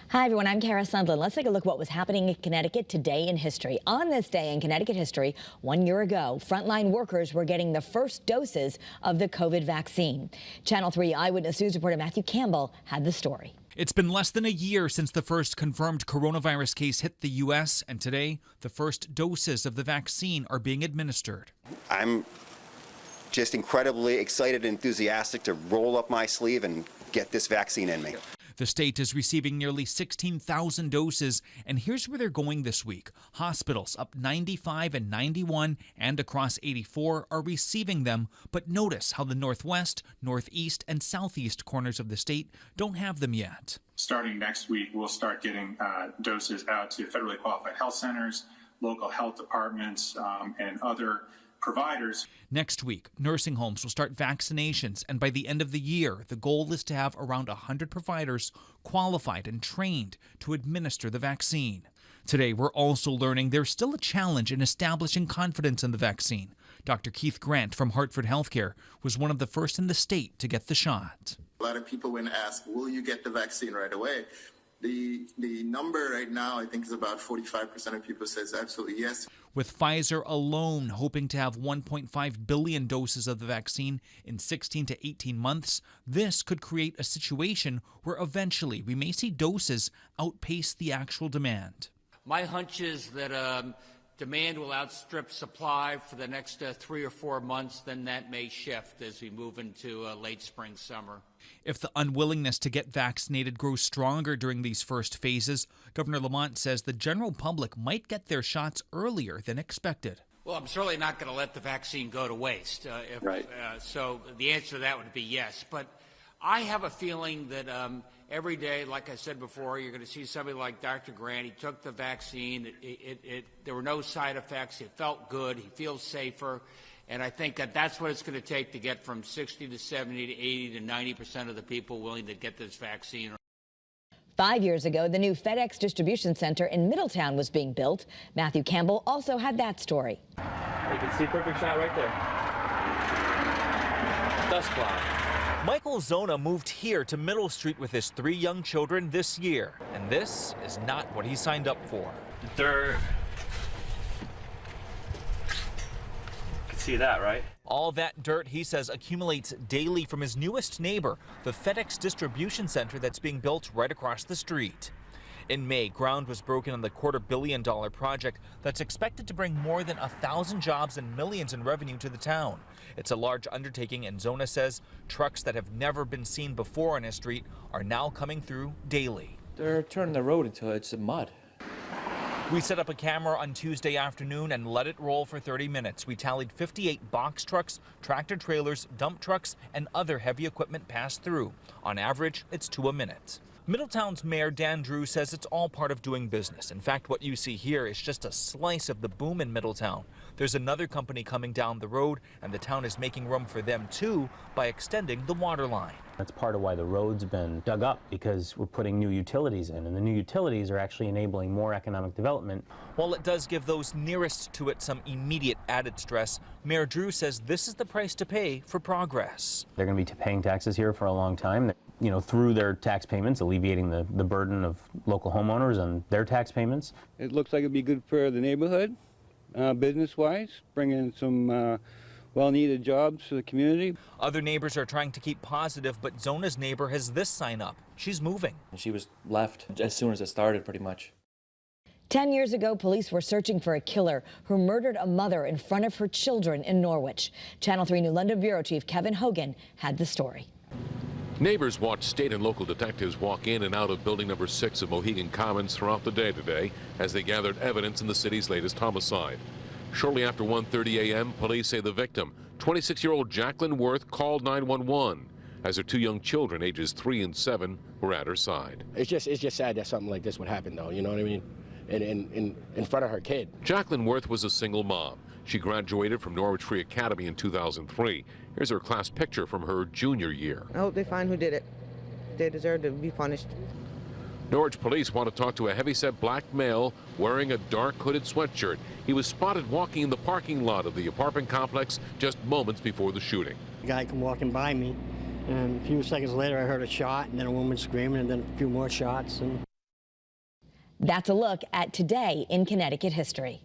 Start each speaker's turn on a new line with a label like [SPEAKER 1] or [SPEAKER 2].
[SPEAKER 1] Hi, everyone. I'm Kara Sundlin. Let's take a look at what was happening in Connecticut today in history. On this day in Connecticut history, 1 year ago, frontline workers were getting the first doses of the COVID vaccine. Channel 3 Eyewitness News reporter Matthew Campbell had the story.
[SPEAKER 2] It's been less than a year since the first confirmed coronavirus case hit the U.S., and today, the first doses of the vaccine are being administered.
[SPEAKER 3] I'm just incredibly excited and enthusiastic to roll up my sleeve and get this vaccine in me.
[SPEAKER 2] The state is receiving nearly 16,000 doses, and here's where they're going this week. Hospitals up 95 and 91 and across 84 are receiving them, but notice how the northwest, northeast, and southeast corners of the state don't have them yet.
[SPEAKER 4] Starting next week, we'll start getting doses out to federally qualified health centers, local health departments, and other providers.
[SPEAKER 2] Next week, nursing homes will start vaccinations, and by the end of the year, the goal is to have around 100 providers qualified and trained to administer the vaccine. Today, we're also learning there's still a challenge in establishing confidence in the vaccine. Dr. Keith Grant from Hartford Healthcare was one of the first in the state to get the shot.
[SPEAKER 5] A lot of people, when asked, will you get the vaccine right away? The number right now, I think, is about 45% of people says absolutely yes.
[SPEAKER 2] With Pfizer alone hoping to have 1.5 billion doses of the vaccine in 16 to 18 months, this could create a situation where eventually we may see doses outpace the actual demand.
[SPEAKER 6] My hunch is that demand will outstrip supply for the next 3 or 4 months. Then that may shift as we move into late spring, summer.
[SPEAKER 2] If the unwillingness to get vaccinated grows stronger during these first phases, Governor Lamont says the general public might get their shots earlier than expected.
[SPEAKER 6] Well, I'm certainly not going to let the vaccine go to waste. So the answer to that would be yes. But I have a feeling that every day, like I said before, you're going to see somebody like Dr. Grant. He took the vaccine. There were no side effects. It felt good. He feels safer. And I think that that's what it's going to take to get from 60 to 70 to 80 to 90% of the people willing to get this vaccine.
[SPEAKER 1] 5 years ago, the new FedEx distribution center in Middletown was being built. Matthew Campbell also had that story.
[SPEAKER 7] You can see perfect shot right there. Dust cloud.
[SPEAKER 2] Michael Zona moved here to Middle Street with his 3 young children this year, and this is not what he signed up for.
[SPEAKER 7] The dirt. See that, right?
[SPEAKER 2] All that dirt, he says, accumulates daily from his newest neighbor, the FedEx distribution center that's being built right across the street. In May, ground was broken on the $250 million project that's expected to bring more than 1,000 jobs and millions in revenue to the town. It's a large undertaking, and Zona says trucks that have never been seen before on his street are now coming through daily.
[SPEAKER 7] They're turning the road until it's mud.
[SPEAKER 2] We set up a camera on Tuesday afternoon and let it roll for 30 minutes. We tallied 58 box trucks, tractor trailers, dump trucks, and other heavy equipment pass through. On average, it's 2 a minute. Middletown's Mayor Dan Drew says it's all part of doing business. In fact, what you see here is just a slice of the boom in Middletown. There's another company coming down the road, and the town is making room for them too by extending the water line.
[SPEAKER 8] That's part of why the road's been dug up, because we're putting new utilities in, and the new utilities are actually enabling more economic development.
[SPEAKER 2] While it does give those nearest to it some immediate added stress, Mayor Drew says this is the price to pay for progress.
[SPEAKER 8] They're going to be paying taxes here for a long time, through their tax payments, alleviating the burden of local homeowners and their tax payments.
[SPEAKER 9] It looks like it'd be good for the neighborhood, business-wise, bringing some well-needed jobs to the community.
[SPEAKER 2] Other neighbors are trying to keep positive, but Zona's neighbor has this sign up. She's moving.
[SPEAKER 7] She was left as soon as it started, pretty much.
[SPEAKER 1] 10 years ago, police were searching for a killer who murdered a mother in front of her children in Norwich. Channel 3 New London Bureau Chief Kevin Hogan had the story.
[SPEAKER 10] Neighbors watched state and local detectives walk in and out of building number 6 of Mohegan Commons throughout the day today as they gathered evidence in the city's latest homicide. Shortly after 1:30 a.m., police say the victim, 26-year-old Jacqueline Worth, called 911 as her 2 young children, ages 3 and 7, were at her side.
[SPEAKER 11] It's just sad that something like this would happen, though. You know what I mean? In front of her kid.
[SPEAKER 10] Jacqueline Worth was a single mom. She graduated from Norwich Free Academy in 2003. Here's her class picture from her junior year.
[SPEAKER 12] I hope they find who did it. They deserve to be punished.
[SPEAKER 10] Norwich police want to talk to a heavyset black male wearing a dark hooded sweatshirt. He was spotted walking in the parking lot of the apartment complex just moments before the shooting.
[SPEAKER 13] The guy came walking by me, and a few seconds later I heard a shot, and then a woman screaming, and then a few more shots. And
[SPEAKER 1] That's a look at today in Connecticut history.